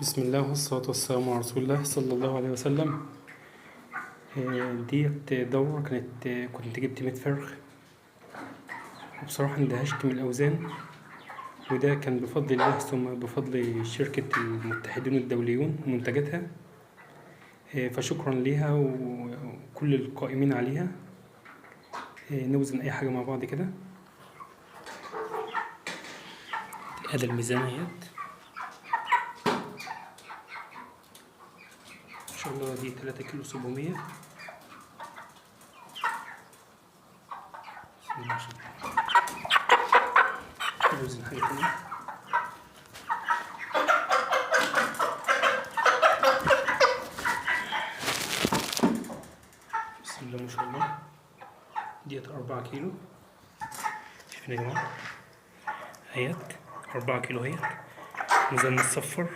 بسم الله والصلاة والسلام على رسول الله صلى الله عليه وسلم. ديت دورة كنت جبت 100 فرخ، وبصراحة اندهشت من الأوزان، وده كان بفضل الله ثم بفضل شركة المتحدون الدوليون ومنتجاتها. فشكرا ليها وكل القائمين عليها. نوزن أي حاجة مع بعض كده. هذا الميزان اهيت، إن شاء الله دي 3 كيلو 700. بسم الله ما شاء الله. نوزن حاجة تانية. بسم الله ما شاء الله. ديت 4 كيلو. شايفين يا جماعة اهيت 4 كيلو اهيت. ميزان الصفر